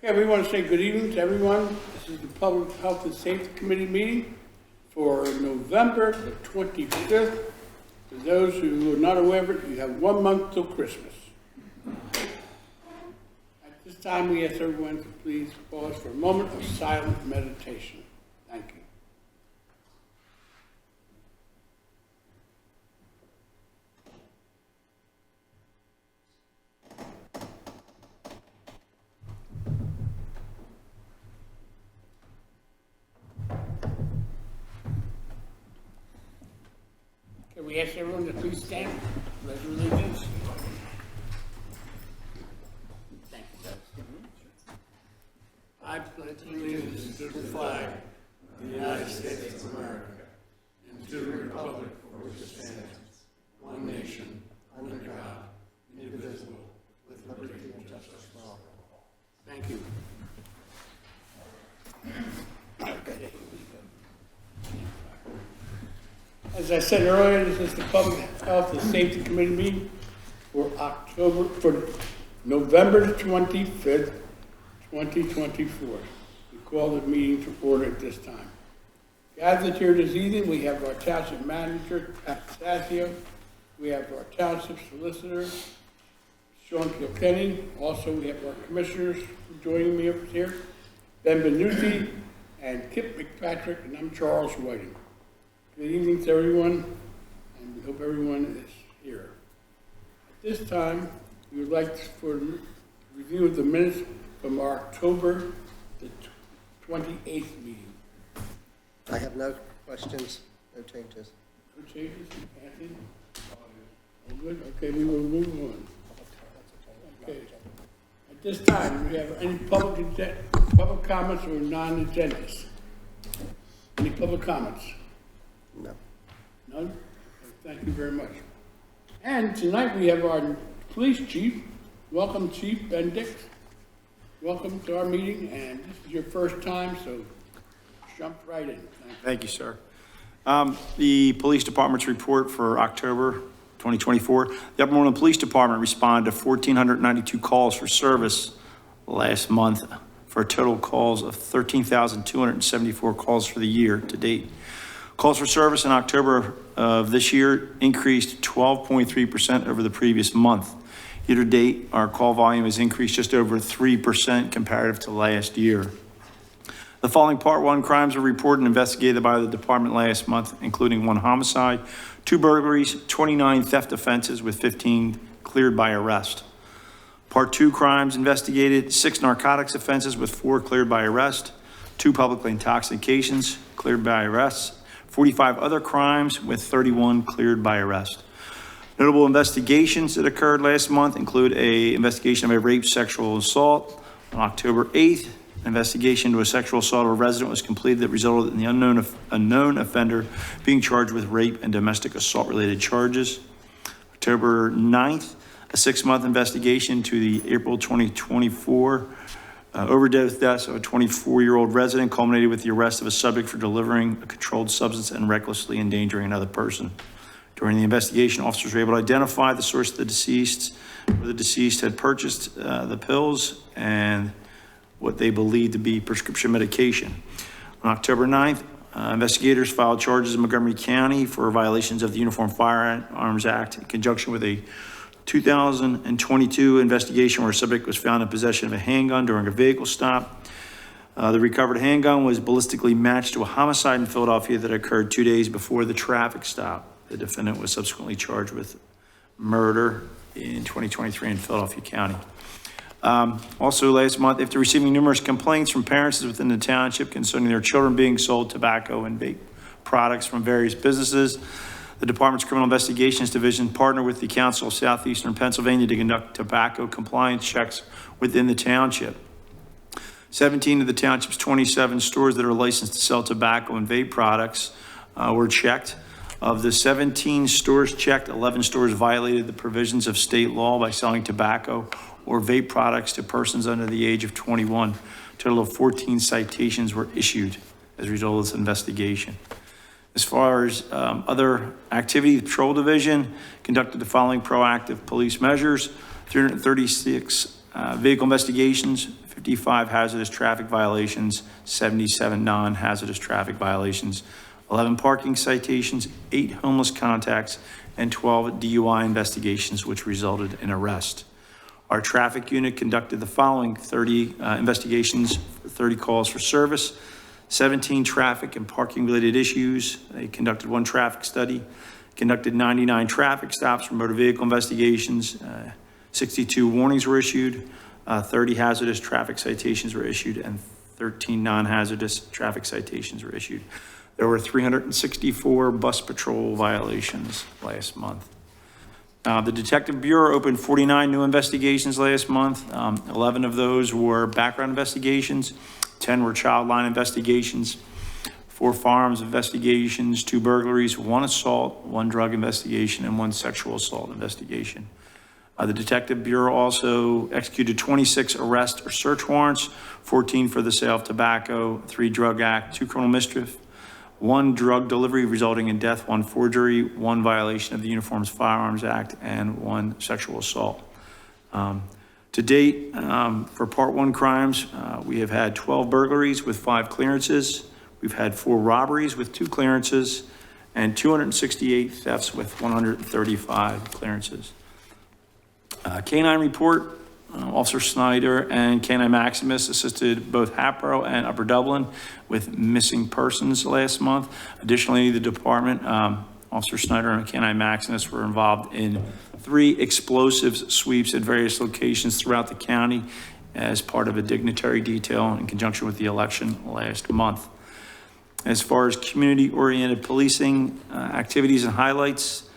Okay, we want to say good evening to everyone. This is the Public Health and Safety Committee meeting for November the 25th. For those who are not aware of it, you have 1 month till Christmas. At this time, we ask everyone to please pause for a moment of silent meditation. Thank you. Can we ask everyone to please stand? Pledge of allegiance. Thank you. I pledge allegiance to the flag of the United States of America and to the republic for which it stands, one nation, under God, indivisible, with liberty and justice for all. Thank you. Okay. As I said earlier, this is the Public Health and Safety Committee meeting for November the 25th, 2024. We call the meeting to order at this time. Gathered here this evening, we have our Township Manager, Pat Stasio. We have our Township Solicitor, Sean Kilkenny. Also, we have our Commissioners joining me up here, Ben Benuzzi and Kip McPatrick, and I'm Charles Whiting. Good evening to everyone, and we hope everyone is here. At this time, we would like for a review of the minutes from our October the 28th meeting. I have no questions, no changes. No changes, Anthony? All good? Okay, we will move on. Okay. At this time, do we have any public comments or non-agendas? Any public comments? No. None? Okay, thank you very much. And tonight we have our police chief. Welcome, Chief Ben Dix. Welcome to our meeting, and this is your first time, so jump right in. Thank you, sir. The police department's report for October 2024. The Upper Moreland Police Department responded to 1,492 calls for service last month for a total calls of 13,274 calls for the year to date. Calls for service in October of this year increased 12.3% over the previous month. Year to date, our call volume has increased just over 3% comparative to last year. The following Part 1 crimes were reported and investigated by the department last month, including 1 homicide, 2 burglaries, 29 theft offenses with 15 cleared by arrest. Part 2 crimes investigated, 6 narcotics offenses with 4 cleared by arrest, 2 public intoxications cleared by arrest, 45 other crimes with 31 cleared by arrest. Notable investigations that occurred last month include an investigation of a rape sexual assault. On October 8th, an investigation into a sexual assault of a resident was completed that resulted in the unknown offender being charged with rape and domestic assault related charges. October 9th, a 6-month investigation into the April 2024 overdose deaths of a 24-year-old resident culminated with the arrest of a subject for delivering a controlled substance and recklessly endangering another person. During the investigation, officers were able to identify the source of the deceased, where the deceased had purchased the pills and what they believed to be prescription medication. On October 9th, investigators filed charges in Montgomery County for violations of the Uniform Firearms Act in conjunction with a 2022 investigation where a subject was found in possession of a handgun during a vehicle stop. The recovered handgun was ballistically matched to a homicide in Philadelphia that occurred 2 days before the traffic stop. The defendant was subsequently charged with murder in 2023 in Philadelphia County. Also last month, after receiving numerous complaints from parents within the township concerning their children being sold tobacco and vape products from various businesses, the Department's Criminal Investigations Division partnered with the Council of Southeastern Pennsylvania to conduct tobacco compliance checks within the township. 17 of the township's 27 stores that are licensed to sell tobacco and vape products were checked. Of the 17 stores checked, 11 stores violated the provisions of state law by selling tobacco or vape products to persons under the age of 21. A total of 14 citations were issued as a result of this investigation. As far as other activity, the Patrol Division conducted the following proactive police measures: 336 vehicle investigations, 55 hazardous traffic violations, 77 non-hazardous traffic violations, 11 parking citations, 8 homeless contacts, and 12 DUI investigations, which resulted in arrest. Our traffic unit conducted the following 30 investigations, 30 calls for service, 17 traffic and parking related issues. They conducted 1 traffic study, conducted 99 traffic stops for motor vehicle investigations, 62 warnings were issued, 30 hazardous traffic citations were issued, and 13 non-hazardous traffic citations were issued. There were 364 bus patrol violations last month. The Detective Bureau opened 49 new investigations last month. 11 of those were background investigations, 10 were child line investigations, 4 firearms investigations, 2 burglaries, 1 assault, 1 drug investigation, and 1 sexual assault investigation. The Detective Bureau also executed 26 arrest or search warrants, 14 for the sale of tobacco, 3 drug act, 2 criminal mischief, 1 drug delivery resulting in death, 1 forgery, 1 violation of the Uniforms Firearms Act, and 1 sexual assault. To date, for Part 1 crimes, we have had 12 burglaries with 5 clearances. We've had 4 robberies with 2 clearances and 268 thefts with 135 clearances. K-9 report, Officer Snyder and K-9 Maximus assisted both Hatboro and Upper Dublin with missing persons last month. Additionally, the department, Officer Snyder and K-9 Maximus were involved in 3 explosives sweeps at various locations throughout the county as part of a dignitary detail in conjunction with the election last month. As far as community-oriented policing activities and highlights,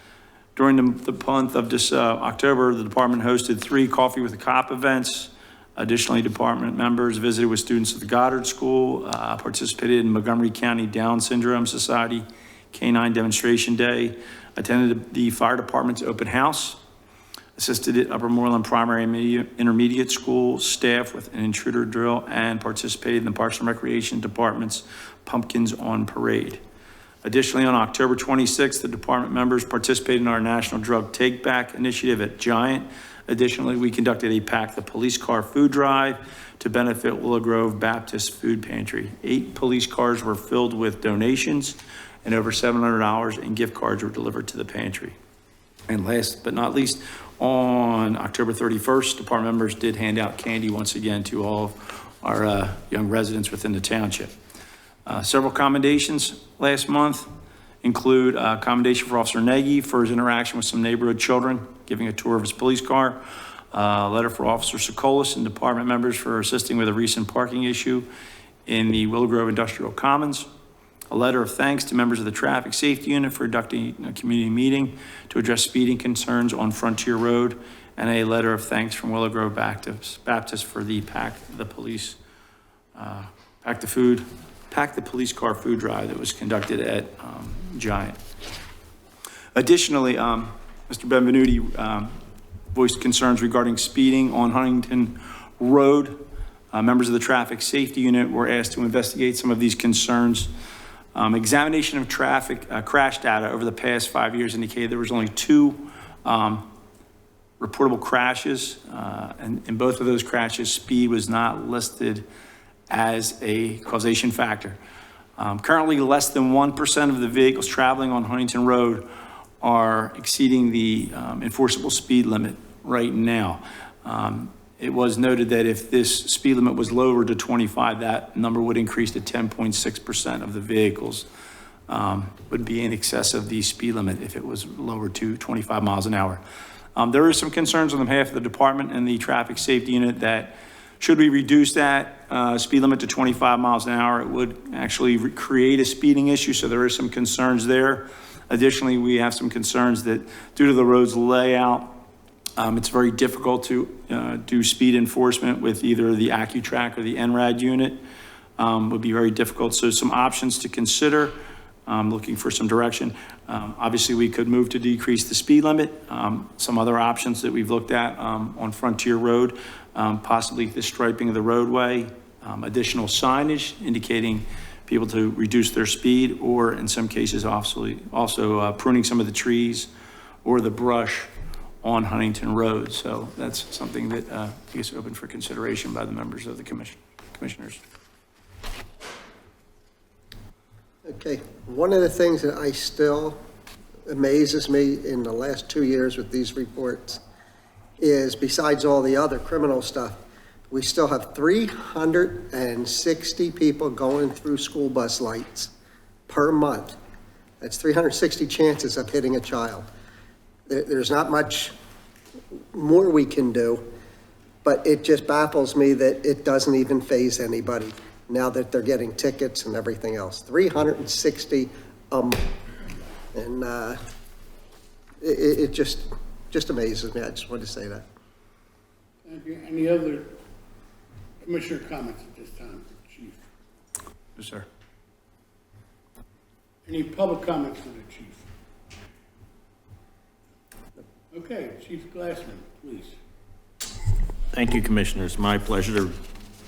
during the month of October, the department hosted 3 Coffee with a Cop events. Additionally, department members visited with students at the Goddard School, participated in Montgomery County Down Syndrome Society K-9 Demonstration Day, attended the fire department's open house, assisted at Upper Moreland Primary and Intermediate School staff with an intruder drill, and participated in the Parks and Recreation Department's Pumpkins on Parade. Additionally, on October 26th, the department members participated in our National Drug Take Back initiative at Giant. Additionally, we conducted a Pack the Police Car food drive to benefit Willow Grove Baptist Food Pantry. 8 police cars were filled with donations and over $700 in gift cards were delivered to the pantry. And last but not least, on October 31st, department members did hand out candy once again to all of our young residents within the township. Several commendations last month include a commendation for Officer Nagy for his interaction with some neighborhood children, giving a tour of his police car. A letter for Officer Sokolis and department members for assisting with a recent parking issue in the Willow Grove Industrial Commons. A letter of thanks to members of the Traffic Safety Unit for conducting a community meeting to address speeding concerns on Frontier Road, and a letter of thanks from Willow Grove Baptist for the Pack the Police Car food drive that was conducted at Giant. Additionally, Mr. Benvenuti voiced concerns regarding speeding on Huntington Road. Members of the Traffic Safety Unit were asked to investigate some of these concerns. Examination of traffic crash data over the past 5 years indicated there was only 2 reportable crashes, and in both of those crashes, speed was not listed as a causation factor. Currently, less than 1% of the vehicles traveling on Huntington Road are exceeding the enforceable speed limit right now. It was noted that if this speed limit was lowered to 25, that number would increase to 10.6% of the vehicles would be in excess of the speed limit if it was lowered to 25 miles an hour. There are some concerns on behalf of the department and the Traffic Safety Unit that should we reduce that speed limit to 25 miles an hour, it would actually create a speeding issue, so there are some concerns there. Additionally, we have some concerns that due to the road's layout, it's very difficult to do speed enforcement with either the AccuTrack or the NRAD unit. Would be very difficult, so some options to consider. Looking for some direction. Obviously, we could move to decrease the speed limit. Some other options that we've looked at on Frontier Road, possibly the striping of the roadway, additional signage indicating people to reduce their speed, or in some cases also pruning some of the trees or the brush on Huntington Road. So that's something that I guess open for consideration by the members of the commissioners. Okay, one of the things that I still amazes me in the last 2 years with these reports is, besides all the other criminal stuff, we still have 360 people going through school bus lights per month. That's 360 chances of hitting a child. There's not much more we can do, but it just baffles me that it doesn't even faze anybody now that they're getting tickets and everything else. 360 a month. And it just amazes me. I just wanted to say that. Thank you. Any other commissioner comments at this time, Chief? Yes, sir. Any public comments for the chief? Okay, Chief Glassman, please. Thank you, Commissioners. My pleasure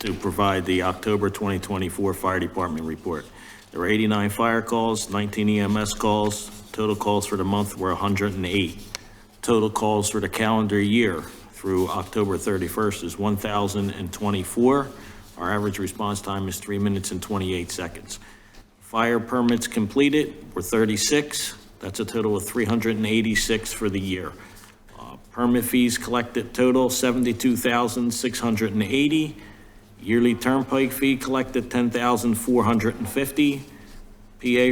to provide the October 2024 Fire Department report. There were 89 fire calls, 19 EMS calls. Total calls for the month were 108. Total calls for the calendar year through October 31st is 1,024. Our average response time is 3 minutes and 28 seconds. Fire permits completed were 36. That's a total of 386 for the year. Permit fees collected total 72,680. Yearly turnpike fee collected 10,450. PA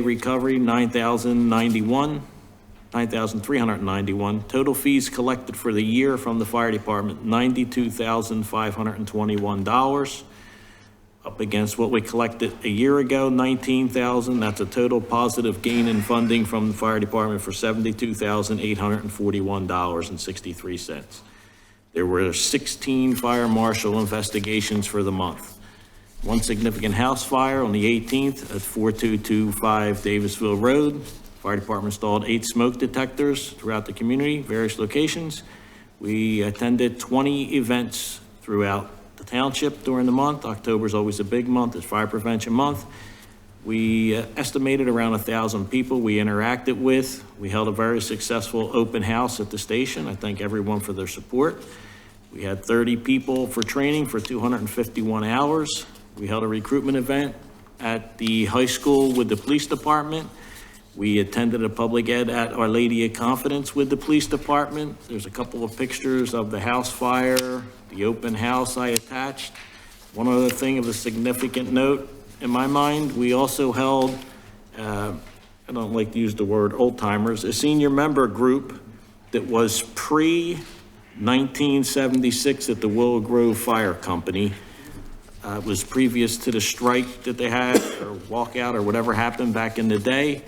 recovery 9,391. Total fees collected for the year from the fire department $92,521. Up against what we collected a year ago, $19,000. That's a total positive gain in funding from the fire department for $72,841.63. There were 16 fire marshal investigations for the month. One significant house fire on the 18th at 4225 Davisville Road. Fire department installed 8 smoke detectors throughout the community, various locations. We attended 20 events throughout the township during the month. October is always a big month. It's Fire Prevention Month. We estimated around 1,000 people we interacted with. We held a very successful open house at the station. I thank everyone for their support. We had 30 people for training for 251 hours. We held a recruitment event at the high school with the police department. We attended a public ed at Our Lady of Confidence with the police department. There's a couple of pictures of the house fire, the open house I attached. One other thing of a significant note in my mind, we also held, I don't like to use the word old timers, a senior member group that was pre-1976 at the Willow Grove Fire Company. It was previous to the strike that they had, or walkout, or whatever happened back in the day.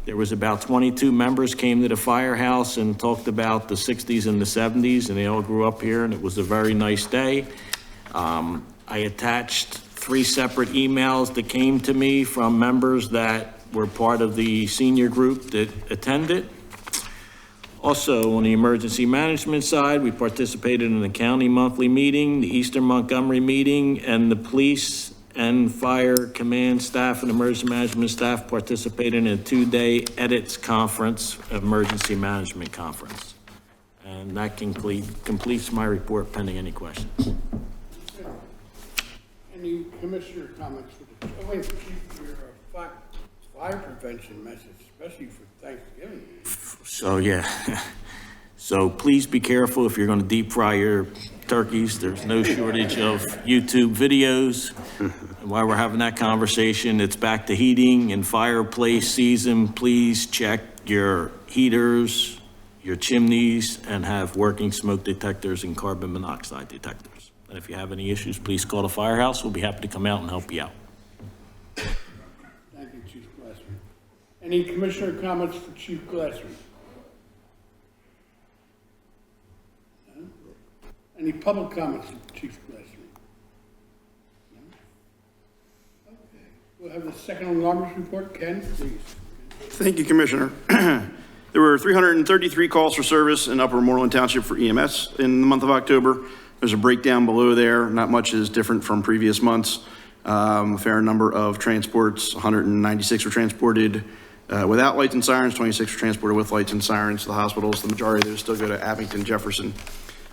There was about 22 members came to the firehouse and talked about the 60s and the 70s, and they all grew up here, and it was a very nice day. I attached 3 separate emails that came to me from members that were part of the senior group that attended. Also, on the emergency management side, we participated in the county monthly meeting, the Eastern Montgomery meeting, and the police and fire command staff and emergency management staff participated in a 2-day edits conference, emergency management conference. And that completes my report pending any questions. Any commissioner comments for the, oh wait, Chief, your fire prevention message, especially for Thanksgiving. So, yeah. So please be careful if you're going to deep fry your turkeys. There's no shortage of YouTube videos. And while we're having that conversation, it's back to heating and fireplace season. Please check your heaters, your chimneys, and have working smoke detectors and carbon monoxide detectors. And if you have any issues, please call the firehouse. We'll be happy to come out and help you out. Thank you, Chief Glassman. Any commissioner comments for Chief Glassman? No? Any public comments for Chief Glassman? No? Okay. We'll have the second alarmist report. Ken, please. Thank you, Commissioner. There were 333 calls for service in Upper Moreland Township for EMS in the month of October. There's a breakdown below there. Not much is different from previous months. A fair number of transports, 196 were transported. without lights and sirens, 26 were transported with lights and sirens to the hospitals. The majority of those still go to Abington, Jefferson.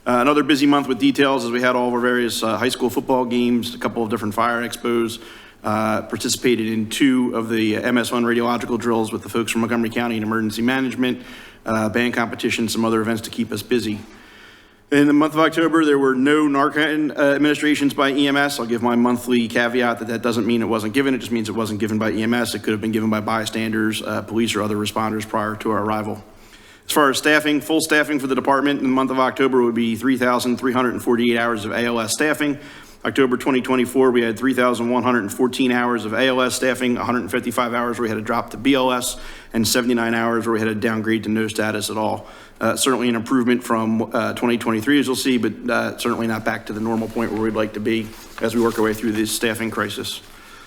Another busy month with details as we had all of our various high school football games, a couple of different fire expos, participated in 2 of the MS1 radiological drills with the folks from Montgomery County and Emergency Management, band competition, some other events to keep us busy. In the month of October, there were no Narcan administrations by EMS. I'll give my monthly caveat that doesn't mean it wasn't given. It just means it wasn't given by EMS. It could have been given by bystanders, police, or other responders prior to our arrival. As far as staffing, full staffing for the department in the month of October would be 3,348 hours of ALS staffing. October 2024, we had 3,114 hours of ALS staffing, 155 hours where we had a drop to BLS, and 79 hours where we had a downgrade to no status at all. Certainly an improvement from 2023, as you'll see, but certainly not back to the normal point where we'd like to be as we work our way through this staffing crisis.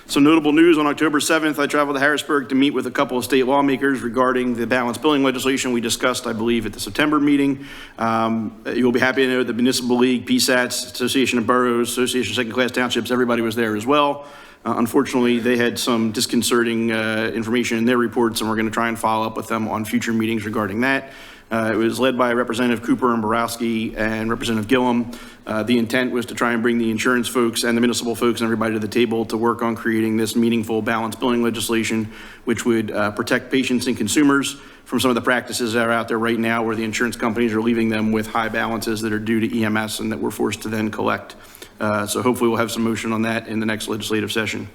Some notable news: on October 7th, I traveled to Harrisburg to meet with a couple of state lawmakers regarding the balanced billing legislation we discussed, I believe, at the September meeting. You'll be happy to know the Municipal League, PSATs, Association of Boroughs, Association of Second-Class Townships, everybody was there as well. Unfortunately, they had some disconcerting information in their reports, and we're going to try and follow up with them on future meetings regarding that. It was led by Representative Cooper and Borowski and Representative Gillum. The intent was to try and bring the insurance folks and the municipal folks and everybody to the table to work on creating this meaningful balanced billing legislation, which would protect patients and consumers from some of the practices that are out there right now where the insurance companies are leaving them with high balances that are due to EMS and that we're forced to then collect. So hopefully we'll have some motion on that in the next legislative session.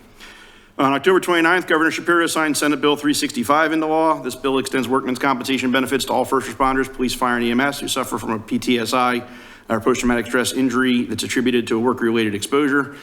On October 29th, Governor Shapiro signed Senate Bill 365 into law. This bill extends workmen's compensation benefits to all first responders, police, fire, and EMS who suffer from a PTSI or post-traumatic stress injury that's attributed to a work-related exposure.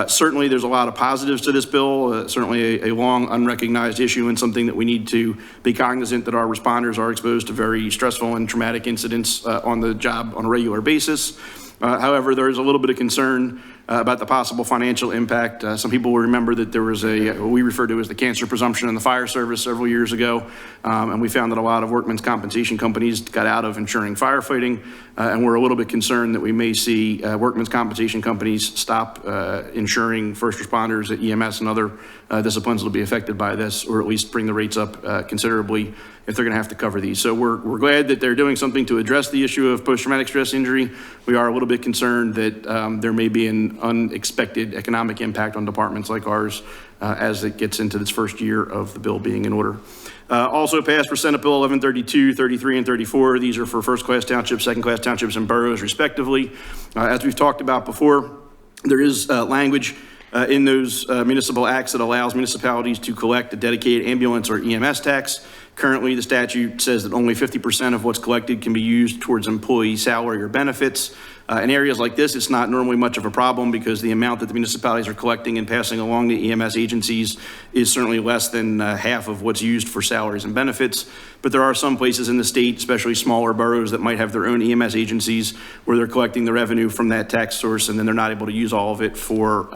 Certainly, there's a lot of positives to this bill. Certainly a long unrecognized issue and something that we need to be cognizant that our responders are exposed to very stressful and traumatic incidents on the job on a regular basis. However, there is a little bit of concern about the possible financial impact. Some people will remember that there was what we refer to as the cancer presumption in the fire service several years ago, and we found that a lot of workmen's compensation companies got out of insuring firefighting, and we're a little bit concerned that we may see workmen's compensation companies stop insuring first responders at EMS and other disciplines that will be affected by this, or at least bring the rates up considerably if they're going to have to cover these. So we're glad that they're doing something to address the issue of post-traumatic stress injury. We are a little bit concerned that there may be an unexpected economic impact on departments like ours as it gets into this first year of the bill being in order. Also passed for Senate Bill 1132, 33, and 34. These are for first-class townships, second-class townships, and boroughs, respectively. As we've talked about before, there is language in those municipal acts that allows municipalities to collect a dedicated ambulance or EMS tax. Currently, the statute says that only 50% of what's collected can be used towards employee salary or benefits. In areas like this, it's not normally much of a problem because the amount that the municipalities are collecting and passing along to EMS agencies is certainly less than half of what's used for salaries and benefits. But there are some places in the state, especially smaller boroughs, that might have their own EMS agencies where they're collecting the revenue from that tax source and then they're not able to use all of it for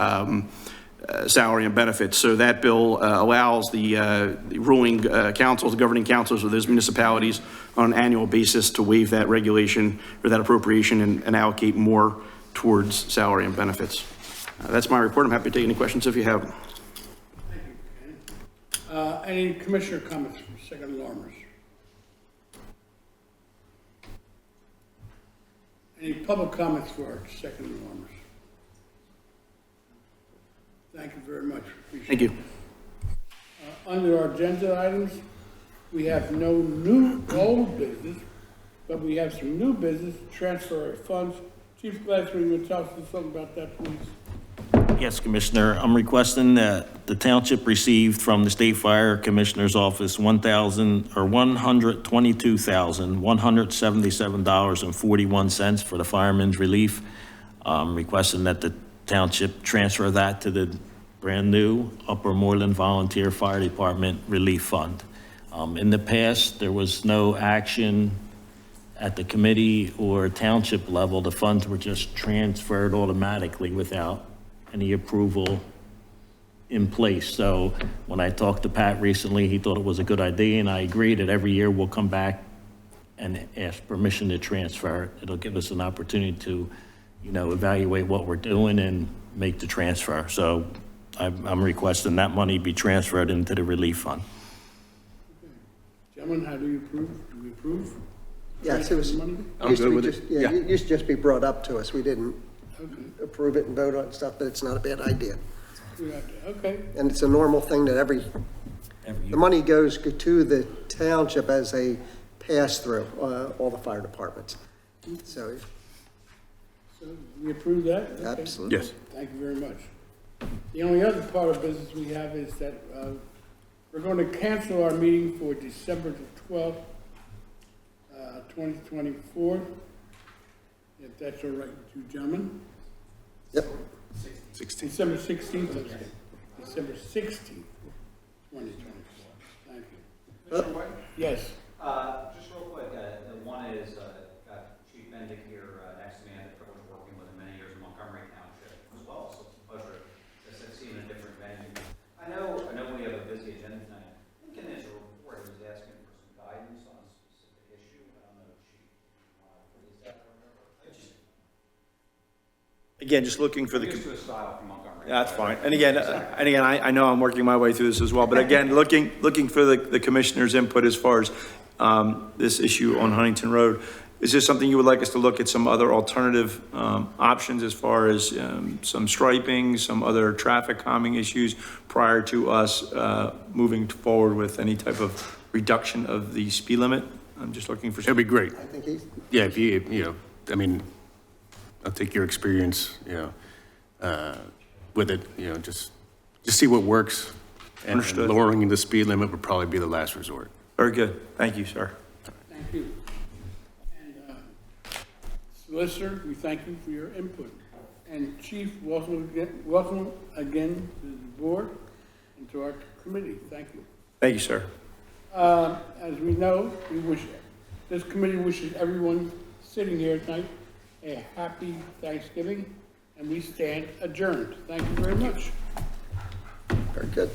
salary and benefits. So that bill allows the ruling councils, the governing councils of those municipalities on an annual basis to waive that regulation or that appropriation and allocate more towards salary and benefits. That's my report. I'm happy to take any questions if you have them. Thank you, Ken. Any commissioner comments from second alarmers? Any public comments for our second alarmers? Thank you very much. Thank you. Under our agenda items, we have no new old business, but we have some new business, transfer of funds. Chief Glasser, you would tell us something about that, please? Yes, Commissioner. I'm requesting that the township received from the State Fire Commissioner's Office $122,177.41 for the fireman's relief. Requesting that the township transfer that to the brand new Upper Moreland Volunteer Fire Department Relief Fund. In the past, there was no action at the committee or township level. The funds were just transferred automatically without any approval in place. So when I talked to Pat recently, he thought it was a good idea, and I agree that every year we'll come back and ask permission to transfer it. It'll give us an opportunity to, evaluate what we're doing and make the transfer. So I'm requesting that money be transferred into the relief fund. Gentlemen, how do you approve? Do we approve? Yes, it was, Money? I'm used to good be with just, it. yeah, Yeah. it used to just be brought up to us. We didn't Okay, approve it and vote on stuff, but it's not a bad idea. we got that. Okay, And it's a normal thing that the money goes to the township as a pass-through, all the fire departments. So, so we approve that? Okay. absolutely. Yes. Thank you very much. The only other part of business we have is that we're going to cancel our meeting for December the 12th, 2024, if that's all right with you gentlemen. Yep. December 16th, I'm sorry. December 16th, 2024. Thank you. Mr. White? Yes. Just real quick, one is, got Chief Bendick here next to me. I had the privilege of working with him many years in Montgomery Township as well, so it's a pleasure to see him in a different venue. I know we have a busy agenda tonight. I think in his report, he was asking for some guidance on a specific issue. I don't know, Chief, is that correct? Again, just looking for the. Used to a style from Montgomery. Yeah, that's fine. And again, I know I'm working my way through this as well, but again, looking for the commissioner's input as far as this issue on Huntington Road. Is this something you would like us to look at some other alternative options as far as some striping, some other traffic calming issues prior to us moving forward with any type of reduction of the speed limit? I'm just looking for. It'd be great. I think he's, Yeah, if you I mean, I'll take your experience, with it, just see what works. And Understood. lowering the speed limit would probably be the last resort. Very good. Thank you, sir. Thank you. And Solicitor, we thank you for your input. And Chief, welcome again to the board and to our committee. Thank you. Thank you, sir. As we know, this committee wishes everyone sitting here tonight a happy Thanksgiving, and we stand adjourned. Thank you very much. very good.